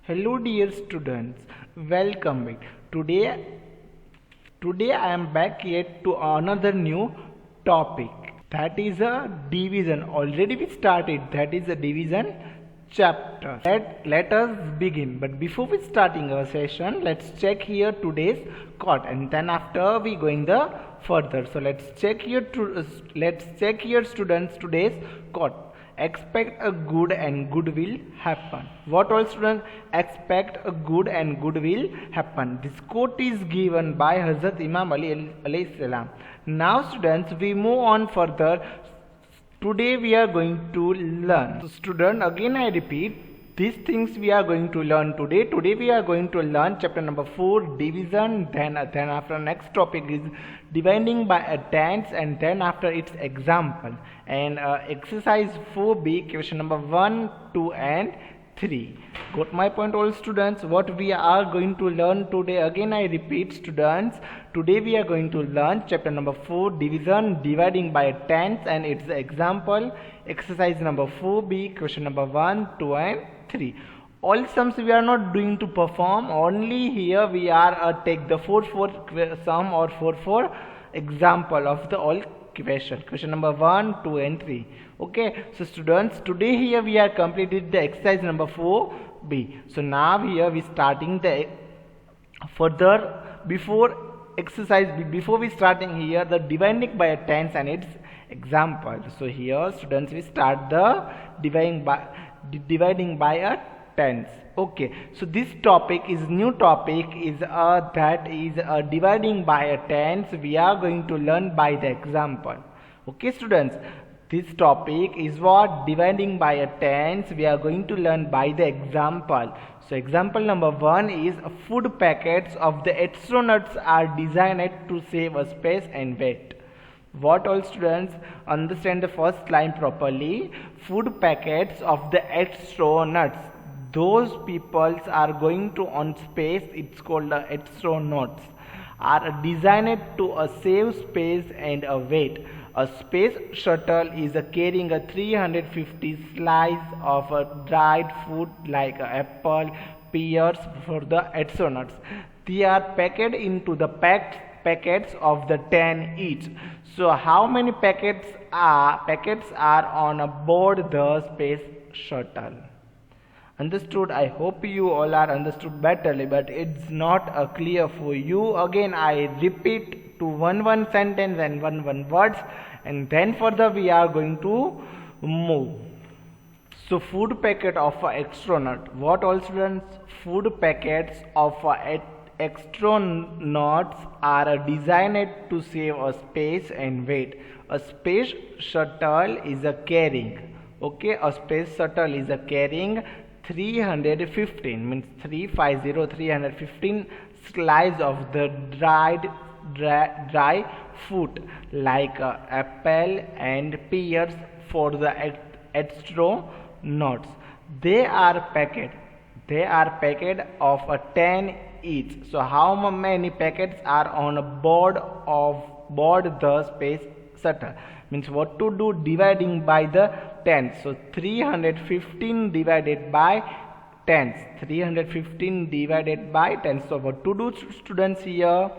Hello dear students, welcome back. Today I am back yet to another new topic. That is a division. Already we started. That is a division chapter. Let us begin. But before we starting our session, let's check here today's quote, and then after we going the further. So let's check here students today's quote. Expect a good and good will happen. What all students? Expect a good and good will happen. This quote is given by Hazrat Imam Ali alayhi salam. Now students, we move on further. Today we are going to learn. So student, again I repeat, these things we are going to learn today. Today we are going to learn chapter number 4, division. Then after next topic is dividing by a tens, and then after its example. And exercise 4b, question number 1, 2 and 3. Got my point all students? What we are going to learn today, again I repeat students, today we are going to learn chapter number 4, division, dividing by tens and its example. Exercise number 4b, question number 1, 2 and 3. All sums we are not doing to perform, only here we are take the 4 sum or 4 example of the all question number 1, 2 and 3. Okay, so students, today here we are completed the exercise number 4b. So now here we starting the further. Before we starting here the dividing by a tens and its example. So here students, we start the dividing by a tens. Okay, so this topic is new topic is that is dividing by a tens. We are going to learn by the example. Okay students, this topic is what? Dividing by a tens. We are going to learn by the example. So example number 1 is food packets of the astronauts are designed to save a space and weight. What all students? Understand the first line properly. Food packets of the astronauts, those peoples are going to on space, it's called the astronauts, are designed to save space and a weight. A space shuttle is carrying a 350 slice of dried food like apple, pears for the astronauts. They are packed into the packets of the 10 each. So how many packets are on board the space shuttle? Understood? I hope you all are understood betterly, but it's not clear for you. Again I repeat to one sentence and one words, and then further we are going to move. So food packet of astronaut. What all students? Food packets of astronauts are designed to save a space and weight. A space shuttle is carrying. Okay, a space shuttle is carrying 315 means 315 slice of the dry food like apple and pears for the astronauts. They are packed of 10 each. So how many packets are on board the space shuttle? Means what to do? Dividing by the tens. So 315 divided by tens. 315 divided by tens. So what to do students here?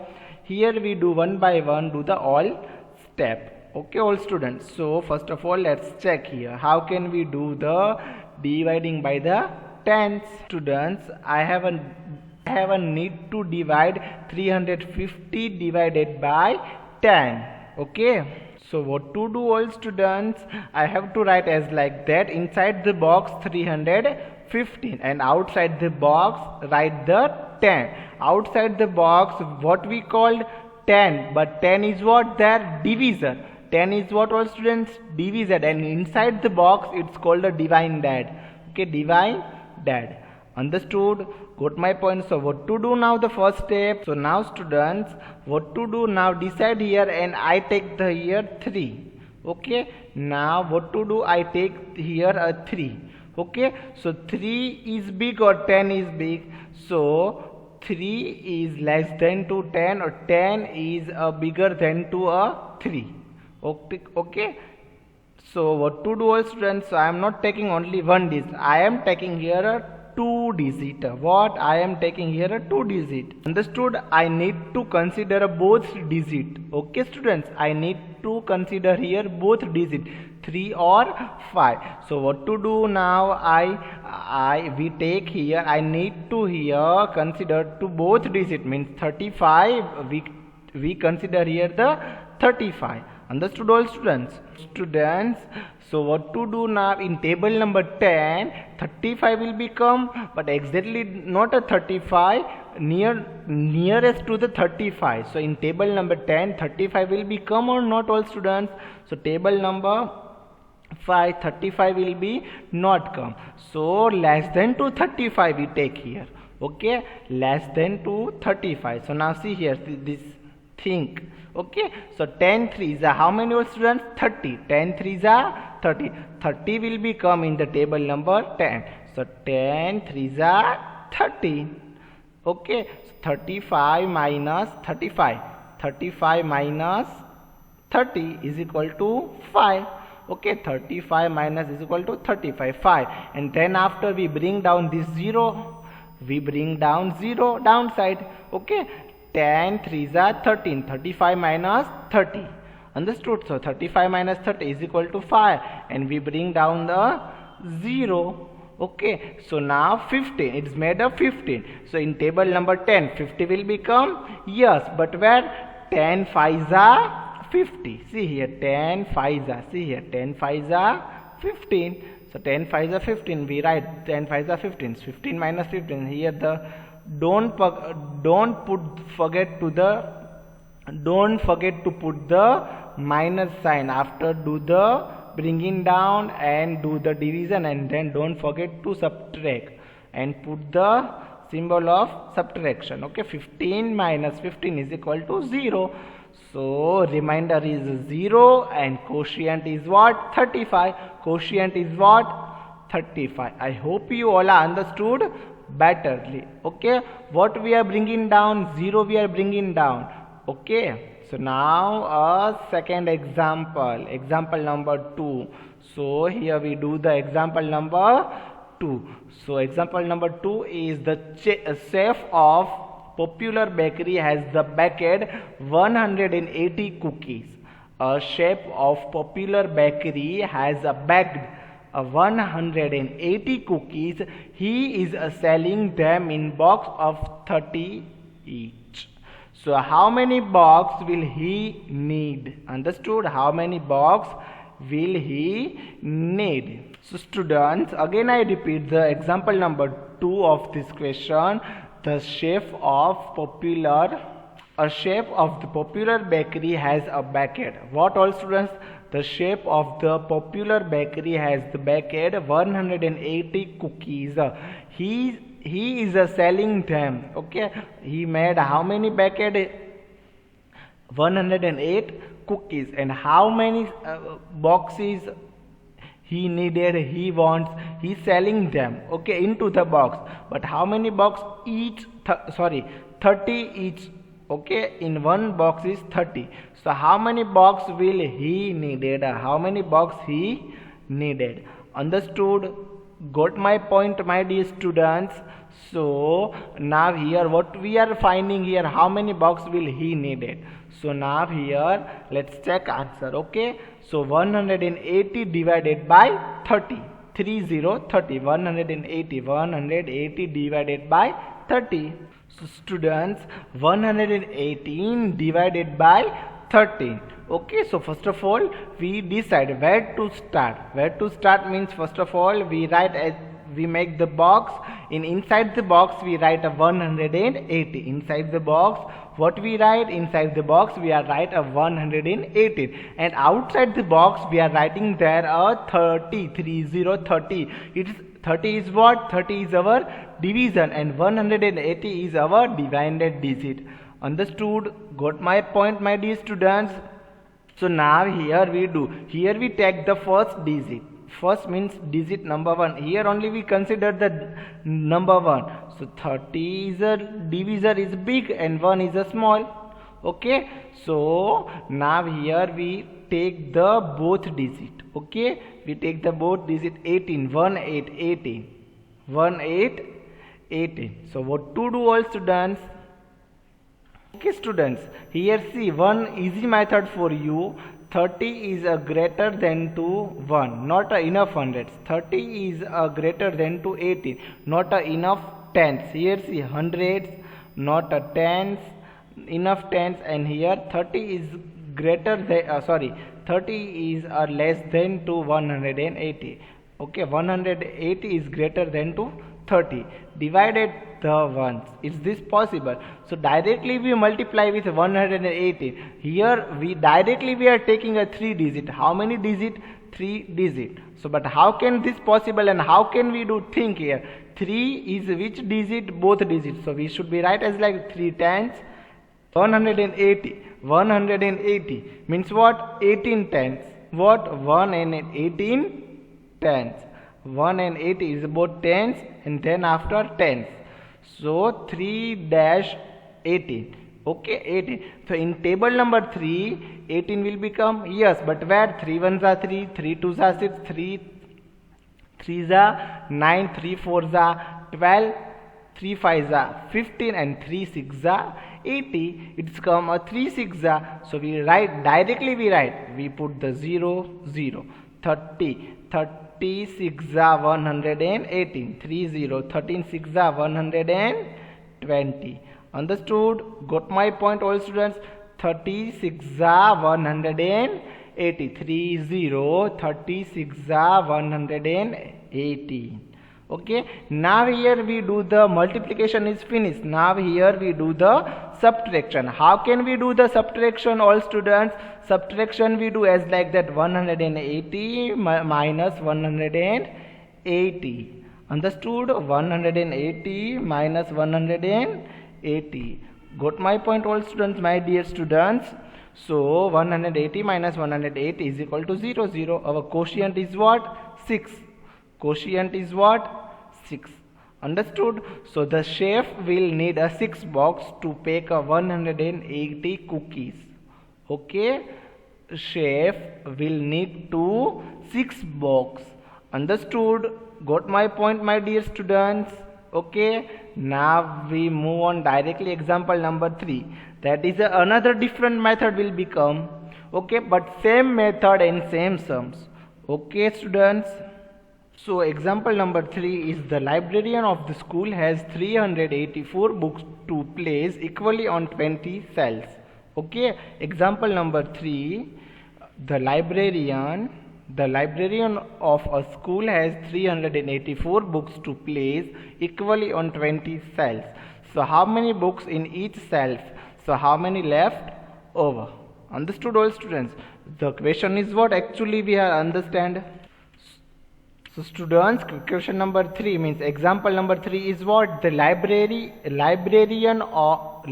Here we do one by one, do the all step. Okay all students. So first of all let's check here. How can we do the dividing by the tens? Students, I have a need to divide 350 divided by 10. Okay. So what to do all students? I have to write as like that. Inside the box 315 and outside the box write the 10. Outside the box what we called 10, but 10 is what? Their divisor. 10 is what all students? Divisor. And inside the box it's called a divided. Okay, divided. Understood? Got my point? So what to do now? The first step. So now students, what to do now? Decide here, and I take the here 3. Okay, now what to do? I take here a 3. Okay, so 3 is big or 10 is big? So 3 is less than to 10 or 10 is bigger than to a 3. Okay. So what to do all students? So I am not taking only one disk. I am taking here a 2 digit. What I am taking here a 2 digit. Understood? I need to consider both digit. Okay students, I need to consider here both digit, 3 or 5. So what to do now? We take here, I need to here consider to both digit, means 35. We consider here the 35. Understood all students? So what to do now? In table number 10, 35 will become, but exactly not a 35, nearest to the 35. So in table number 10, 35 will become or not all students? So table number 5, 35 will be not come. So less than to 35 we take here. Okay, less than to 35. So now see here this think. Okay, so 10 3s are how many students? 30. 10 3s are 30. 30 will become in the table number 10. So 10 3s are 30. Okay, so 35 minus 35. 35 minus 30 is equal to 5. Okay, 35 minus is equal to 35, 5. And then after we bring down this 0, we bring down 0 downside. Okay, 10 3s are 13. 35 minus 30. Understood? So 35 minus 30 is equal to 5. And we bring down the 0. Okay, so now 15. It's made of 15. So in table number 10, 50 will become yes. But where? 10 5s are 50. See here, 10 5s are. See here, 10 5s are 15. So 10 5s are 15. We write 10 5s are 15. 15 minus 15. Here the don't forget to put the minus sign after do the bringing down and do the division, and then don't forget to subtract and put the symbol of subtraction. Okay, 15 minus 15 is equal to 0. So remainder is 0 and quotient is what? 35. Quotient is what? 35. I hope you all are understood betterly. Okay, what we are bringing down? 0 we are bringing down. Okay, so now a second example, example number 2. So here we do the example number 2. So example number 2 is the chef of popular bakery has the baked 180 cookies. A chef of popular bakery has a baked 180 cookies. He is selling them in box of 30 each. So how many box will he need? Understood? How many box will he need? So students, again I repeat the example number 2 of this question. The chef of a chef of the popular bakery has a baked. What all students? The chef of the popular bakery has the baked 180 cookies. He is selling them. Okay, he made how many baked? 108 cookies. And how many boxes he needed? He wants. He's selling them. Okay, into the box. But how many box each? 30 each. Okay, in one box is 30. So how many box will he needed? How many box he needed? Understood? Got my point, my dear students? So now here what we are finding here, how many box will he needed? So now here let's check answer. Okay, so 180 divided by 30. 30. 180 divided by 30. So students, 118 divided by 13. Okay, so first of all we decide where to start. Where to start means first of all we write as we make the box. Inside the box we write a 180. Inside the box what we write? Inside the box we are write a 118, and outside the box we are writing there a 30. 30. It is 30 is what? 30 is our division and 180 is our divided digit. Understood? Got my point, my dear students? So now here we take the first digit. First means digit number 1. Here only we consider the number 1. So 30 is a divisor is big and 1 is a small. Okay, so now here we take the both digit. Okay, we take the both digit 18. 1 8 18. 1 8 18. So what to do, all students? Okay students, here see one easy method for you. 30 is a greater than to 1, not a enough hundreds. 30 is a greater than to 18, not a enough tens. Here see hundreds, not a tens, enough tens, and here 30 is greater than 30 is less than to 180. Okay, 180 is greater than to 30. Divided the ones. Is this possible? So directly we multiply with 180. Here we are taking a 3 digit. How many digit? 3 digit. So but how can this possible, and how can we do think here? 3 is which digit? Both digits. So we should be right as like 3 times 180. 180 means what? 18 tens. What? 1 and 18 tens. 1 and 80 is about tens, and then after tens. So 3 dash 18. Okay, 18. So in table number 3, 18 will become, yes, but where? 3 ones are 3, 3 twos are 6, 3 threes are 9, 3 fours are 12, 3 fives are 15, and 3 sixes are 80. It's come a 3 sixes are. So we write directly. We put the 0 0. 30 36 are 118. 30 13 6 are 120. Understood? Got my point, all students? 36 are 180. 30 36 are 180. Okay, now here we do the multiplication is finished. Now here we do the subtraction. How can we do the subtraction, all students? Subtraction we do as like that, 180 minus 180. Understood? 180 minus 180. Got my point, all students, my dear students? So 180 minus 180 is equal to 0 0. Our quotient is what? 6. Quotient is what? 6. Understood? So the chef will need a 6 box to bake a 180 cookies. Okay, chef will need 6 box. Understood? Got my point, my dear students? Okay, now we move on directly. Example number 3. That is another different method will become. Okay, but same method and same sums. Okay students. So example number 3 is the librarian of the school has 384 books to place equally on 20 cells. Okay, example number 3, the librarian of a school has 384 books to place equally on 20 cells. So how many books in each cell? So how many left over? Understood, all students? The question is what actually we have understand. So students, question number 3 means example number 3 is what? The librarian of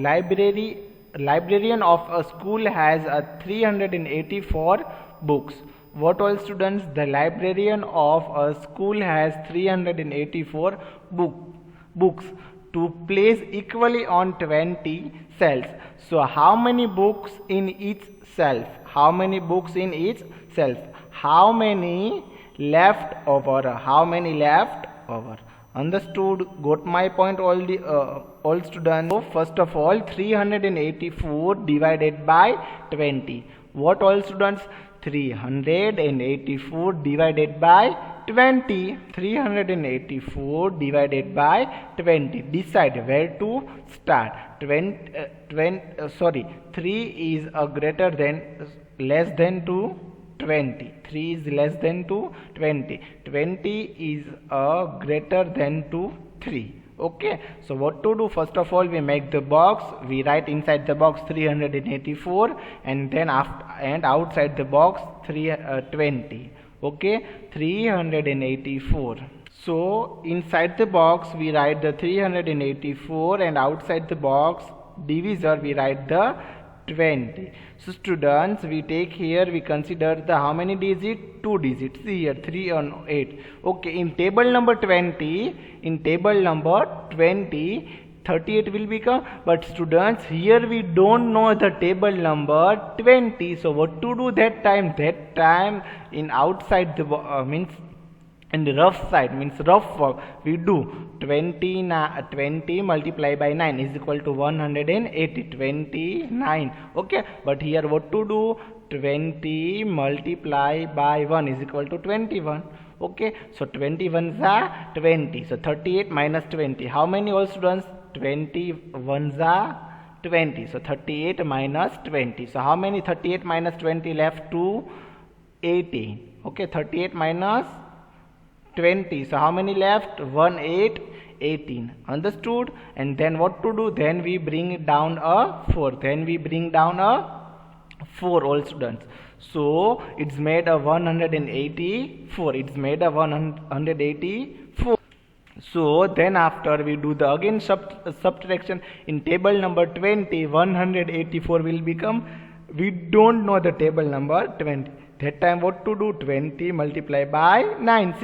a school has 384 books. What, all students? The librarian of a school has 384 books to place equally on 20 cells. So how many books in each shelf? How many books in each shelf? How many left over? How many left over? Understood? Got my point, all students? So first of all, 384 divided by 20. What, all students? 384 divided by 20. 384 divided by 20. Decide where to start. 3 is greater than less than to 20. 3 is less than to 20. 20 is greater than to 3. Okay, so what to do? First of all, we make the box. We write inside the box 384, and then outside the box 20. Okay, 384. So inside the box we write the 384, and outside the box divisor we write the 20. So students, we take here, we consider the how many digits? 2 digits. See here, 3 and 8. Okay, in table number 20, 38 will become, but students, here we don't know the table number 20. So what to do that time? In outside the in the rough side, means rough work, we do 20 multiplied by 9 is equal to 180, 29. Okay, but here what to do? 20 multiplied by 1 is equal to 21. Okay, so 21s are 20, so 38 minus 20, how many all students? 21s are 20, so 38 minus 20, so how many 38 minus 20 left? To 18. Okay, 38 minus 20, so how many left? 1 8 18. Understood? And then what to do? Then we bring down a 4, then we bring down a 4 all students. So it's made a 184, it's made a 184. So then after we do the again subtraction in table number 20, 184 will become, we don't know the table number 20. That time what to do? 20 multiplied by 9.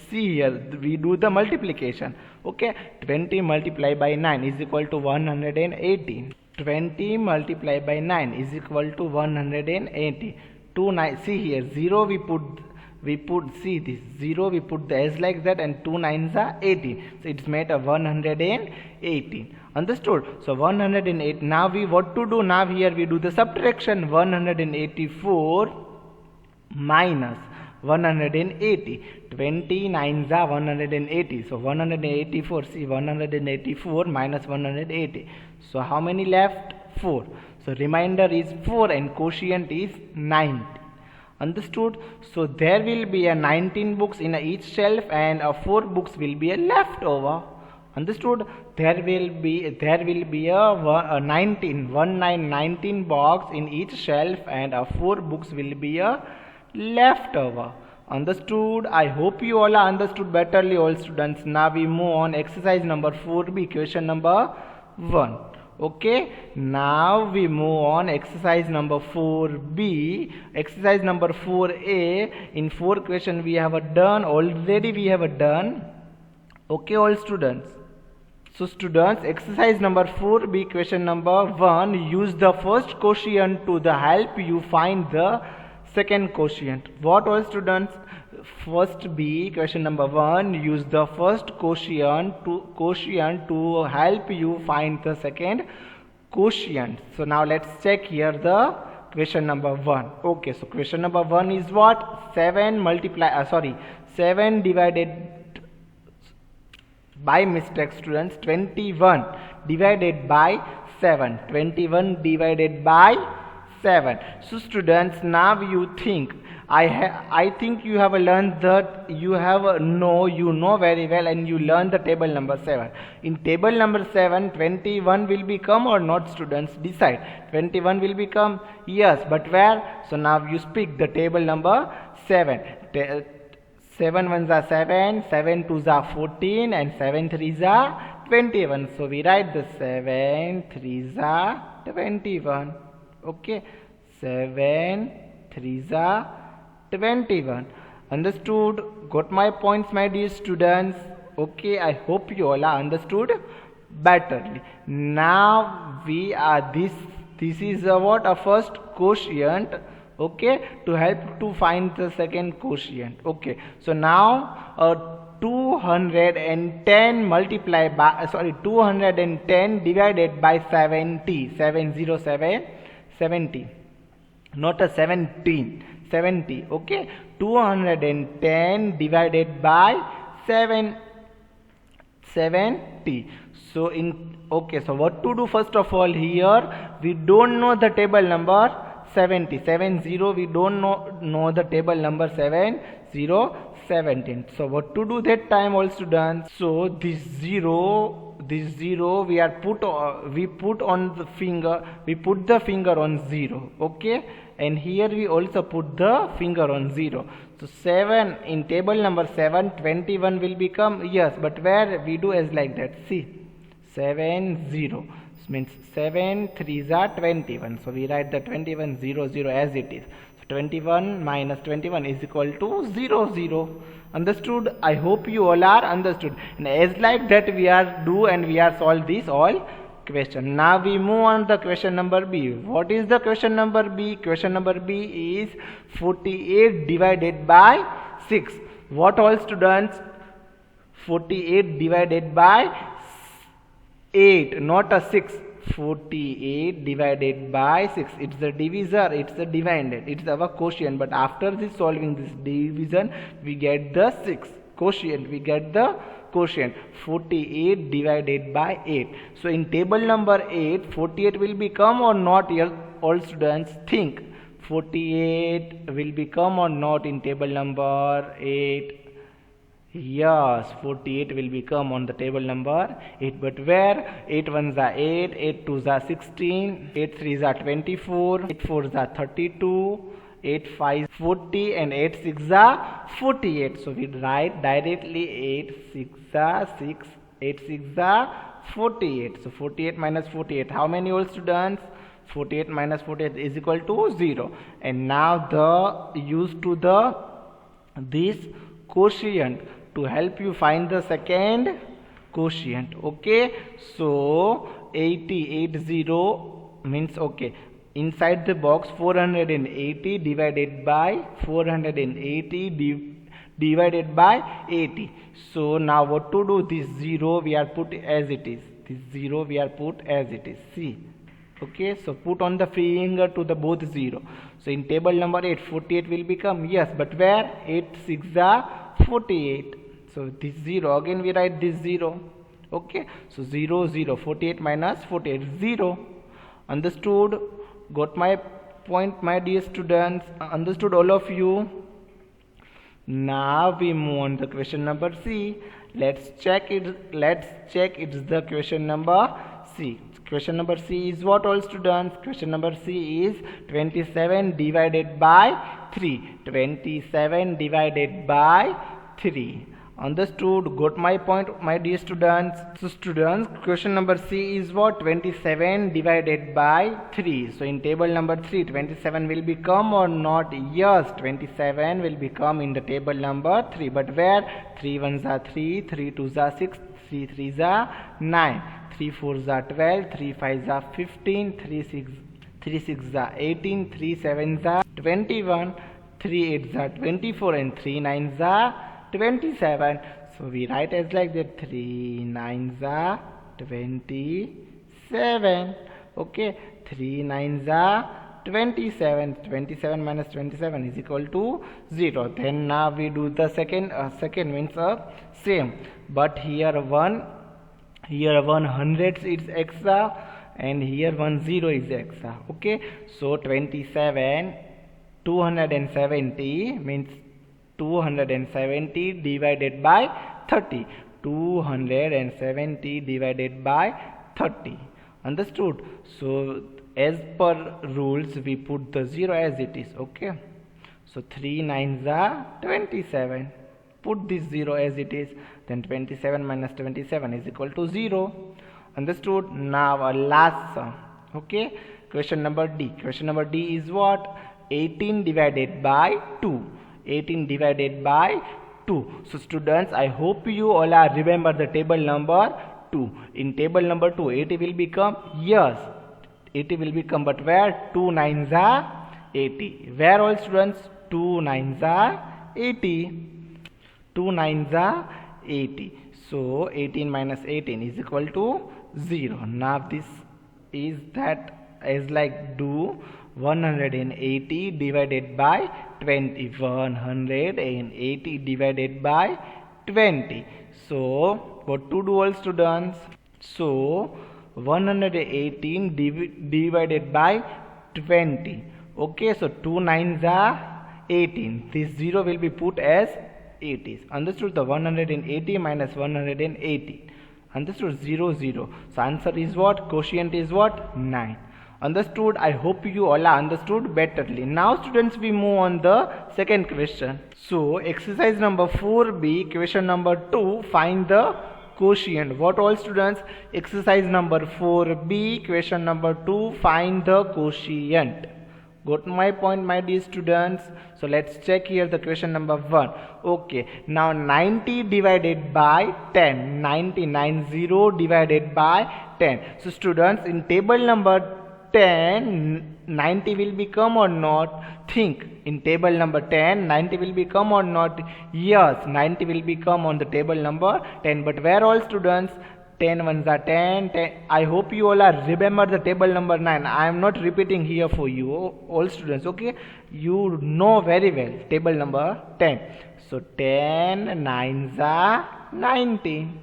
See here we do the multiplication. Okay, 20 multiplied by 9 is equal to 180. 20 multiplied by 9 is equal to 180. 2 9. See here 0 we put see this 0 we put the s like that, and 2 9s are 18. So it's made a 118. Understood? So 108. Now we what to do? Now here we do the subtraction. 184 minus 180. 29s are 180. So 184. See 184 minus 180. So how many left? 4. So remainder is 4 and quotient is 90. Understood? So there will be a 19 books in each shelf and 4 books will be a leftover. Understood? There will be a 19 box in each shelf and 4 books will be a leftover. Understood? I hope you all are understood betterly all students. Now we move on exercise number 4b, question number 1. Okay, now we move on exercise number 4b. Exercise number 4a, in 4 question we have done already, we have done. Okay all students. So students, exercise number 4b, question number 1, use the first quotient to the help you find the second quotient. What all students? First B, question number 1, use the first quotient to help you find the second quotient. So now let's check here the question number 1. Okay, so question number 1 is what? 7 divided by mistake students, 21 divided by 7. 21 divided by 7. So students, now you think, I think you have learned that you know very well, and you learn the table number 7. In table number 7, 21 will become or not students? Decide. 21 will become, yes, but where? So now you speak the table number 7. 7 ones are 7, 7 twos are 14, and 7 threes are 21. So we write the 7 threes are 21. Okay, 7 threes are 21. Understood? Got my points, my dear students? Okay, I hope you all are understood betterly. Now we are this is what? A first quotient. Okay, to help to find the second quotient. Okay, so now 210 multiplied by 210 divided by 70, 70, not a 17, 70. Okay, 210 divided by 70. So so what to do? First of all, here we don't know the table number 70, we don't know the table number 17. So what to do that time all students? So this zero we put on the finger, we put the finger on 0. Okay, and here we also put the finger on 0. So 7 in table number 7, 21 will become, yes, but where we do as like that. See, 70 means 7 threes are 21. So we write the 21 0 0 as it is. So 21 minus 21 is equal to 0 0. Understood? I hope you all are understood. And as like that we are do and we are solve this all question. Now we move on the question number B. What is the question number B? Question number B is 48 divided by 6. What all students? 48 divided by 8, not a 6. 48 divided by 6. It's the divisor, it's the dividend, it's our quotient. But after this solving this division, we get the 6 quotient. We get the quotient 48 divided by 8. So in table number 8, 48 will become or not? Here all students think. 48 will become or not in table number 8? Yes, 48 will become on the table number 8. But where? 8 ones are 8, 8 twos are 16, 8 threes are 24, 8 fours are 32, 8 5 40, and 8 6 are 48. So we write directly 8 6 are 6, 8 6 are 48. So 48 minus 48. How many old students? 48 minus 48 is equal to 0. And now the use to the this quotient to help you find the second quotient. Okay, so 80 means, okay, inside the box 480 divided by 480 divided by 80. So now what to do? This 0 we are put as it is. This 0 we are put as it is. See. Okay, so put on the finger to the both 0. So in table number 8, 48 will become, yes, but where? 8 6 are 48. So this 0, again we write this 0. Okay, so 0 0, 48 minus 48, 0. Understood? Got my point, my dear students? Understood all of you? Now we move on to question number C. Let's check it. It's the question number C. Question number C is what, all students? Question number C is 27 divided by 3. 27 divided by 3. Understood? Got my point, my dear students? So students, question number C is what? 27 divided by 3. So in table number 3, 27 will become or not? Yes, 27 will become in the table number 3. But where? 3 ones are 3, 3 twos are 6, 3 threes are 9, 3 fours are 12, 3 fives are 15, 3 sixes are 18, 3 sevens are 21, 3 eights are 24, and 3 nines are 27. So we write as like that, 3 nines are 27. Okay, 3 nines are 27. 27 minus 27 is equal to 0. Then now we do the second means same, but here 100 is extra and here 10 is extra. Okay, so 27 270 means 270 divided by 30. 270 divided by 30. Understood? So as per rules we put the 0 as it is. Okay, so 3 nines are 27. Put this 0 as it is. Then 27 minus 27 is equal to 0. Understood? Now our last sum. Okay, question number D. Question number D is what? 18 divided by 2. 18 divided by 2. So students, I hope you all are remember the table number 2. In table number 2, 80 will become, yes, 80 will become, but where? 2 nines are 80. Where all students? 2 nines are 80. 2 nines are 80. So 18 minus 18 is equal to 0. Now this is that as like do 180 divided by 20. 180 divided by 20. So what to do all students? So 118 divided by 20. Okay, so 2 nines are 18. This 0 will be put as 80. Understood? The 180 minus 180. Understood? 0 0. So answer is what? Quotient is what? 9. Understood? I hope you all are understood betterly. Now students, we move on the second question. So exercise number 4b, question number 2, find the quotient. What all students? Exercise number 4b, question number 2, find the quotient. Got my point, my dear students? So let's check here the question number 1. Okay, now 90 divided by 10. 90 divided by 10. So students, in table number 10, 90 will become or not? Think. In table number 10, 90 will become or not? Yes, 90 will become on the table number 10. But where all students? 10 ones are 10, 10. I hope you all are remember the table number 9. I am not repeating here for you, all students. Okay, you know very well table number 10. So 10 nines are 19.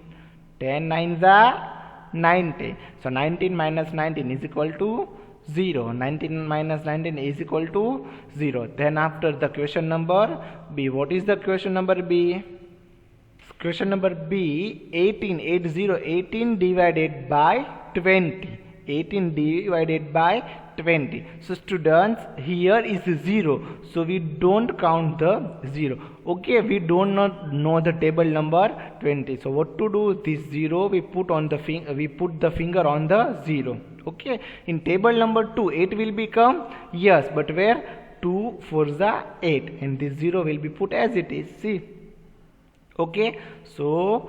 10 nines are 90. So 19 minus 19 is equal to 0. 19 minus 19 is equal to 0. Then after the question number B, what is the question number B? Question number B, 18, 18 divided by 20. 18 divided by 20. So students, here is 0. So we don't count the 0. Okay, we do not know the table number 20. So what to do? This 0 we put on the finger on the 0. Okay, in table number 2, 8 will become, yes, but where? 2 4s are 8, and this 0 will be put as it is. See. Okay, so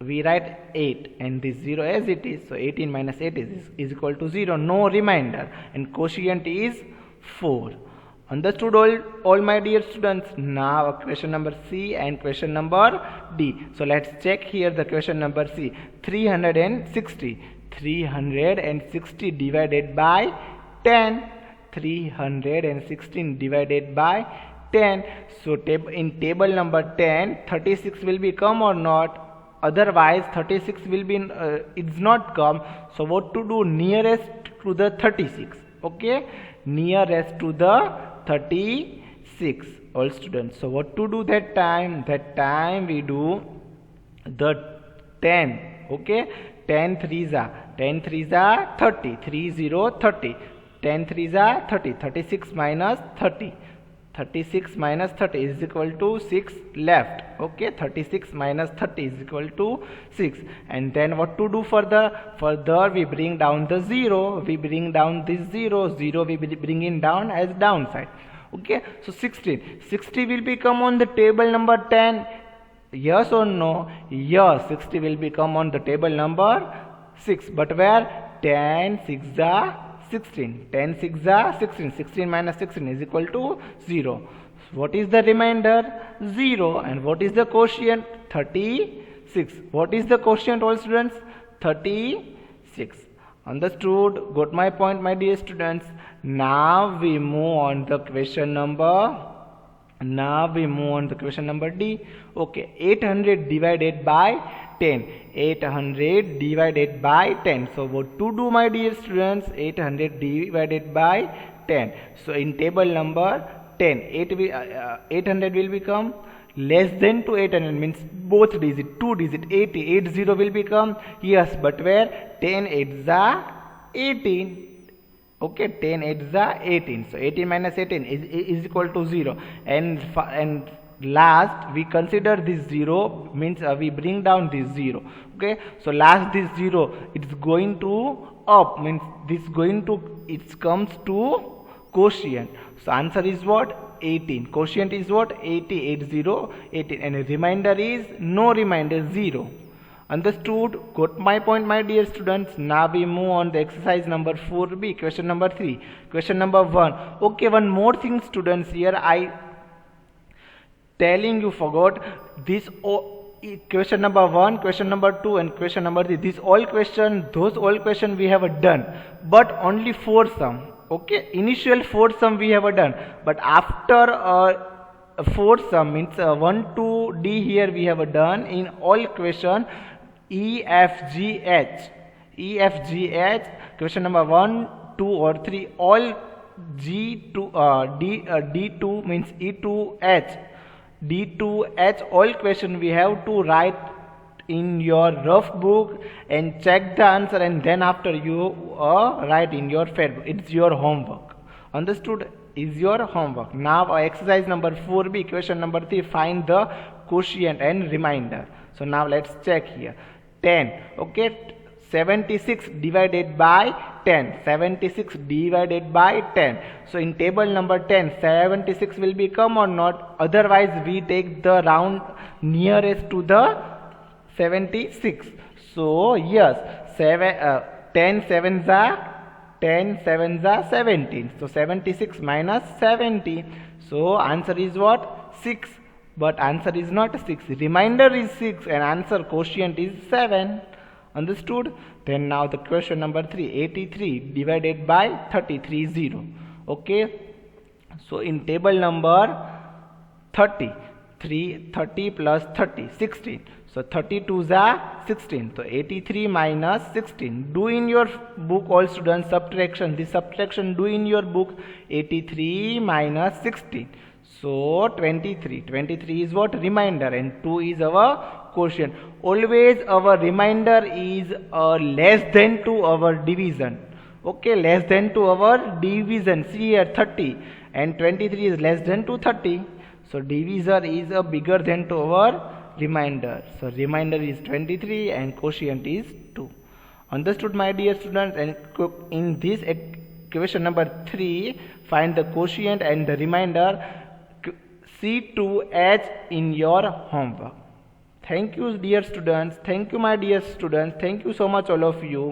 we write 8 and this 0 as it is. So 18 minus 8 is equal to 0. No remainder, and quotient is 4. Understood all my dear students? Now question number C and question number D. So let's check here the question number C. 360. 360 divided by 10. 316 divided by 10. So in table number 10, 36 will become or not? Otherwise 36 will be it's not come. So what to do? Nearest to the 36. Okay, nearest to the 36, all students. So what to do that time? That time we do the 10. Okay, 10 3s are 30. 3 0 30. 10 3s are 30. 36 minus 30. 36 minus 30 is equal to 6 left. Okay, 36 minus 30 is equal to 6. And then what to do further? Further we bring down the 0. We bring down this 0. 0 we bring it down as downside. Okay, so 16. 60 will become on the table number 10. Yes or no? Yes, 60 will become on the table number 6. But where? 10 6 are 16. 10 6 are 16. 16 minus 16 is equal to 0. What is the remainder? 0. And what is the quotient? 36. What is the quotient, all students? 36. Understood? Got my point, my dear students? Now we move on the question number. Now we move on to question number D. Okay, 800 divided by 10. 800 divided by 10. So what to do, my dear students? 800 divided by 10. So in table number 10, 800 will become less than to 800, means both digit, 2 digit, 80. 80 will become, yes, but where? 10 8s are 18. Okay, 10 8s are 18. So 18 minus 18 is equal to 0. And last we consider this 0, means we bring down this 0. Okay, so last this 0, it's going to up, means this going to, it comes to quotient. So answer is what? 18. Quotient is what? 80. 18, and a remainder is no remainder, 0. Understood? Got my point, my dear students? Now we move on the exercise number 4b, question number 3. Question number 1. Okay, one more thing, students. Here I telling you forgot this question number 1, question number 2, and question number 3. These all question, those all question we have done, but only 4 sum. Okay, initial 4 sum we have done, but after 4 sum, means 1 to D here we have done in all question. E F G H, question number 1, 2 or 3, all G to D2 means E to H, D to H, all question we have to write in your rough book and check the answer, and then after you write in your fair book. It's your homework. Understood? Is your homework. Now exercise number 4b, question number 3, find the quotient and remainder. So now let's check here. 10. Okay, 76 divided by 10. 76 divided by 10. So in table number 10, 76 will become or not? Otherwise we take the round nearest to the 76. So yes, 10 sevens are 10 7s are 17. So 76 minus 70. So answer is what? 6. But answer is not 6. Remainder is 6 and answer quotient is 7. Understood? Then now the question number 3. 83 divided by 33 0. Okay. So in table number 30. 30 plus 30, 16. So 32s are 16. So 83 minus 16. Do in your book, all students, subtraction. This subtraction do in your book. 83 minus 16. So 23. 23 is what? Remainder, and 2 is our quotient. Always our remainder is less than to our division. Okay, less than to our division. See here, 30 and 23 is less than to 30. So divisor is bigger than to our remainder. So remainder is 23 and quotient is 2. Understood, my dear students? And in this equation number 3, find the quotient and the remainder. See to H in your homework. Thank you, dear students. Thank you, my dear students. Thank you so much, all of you.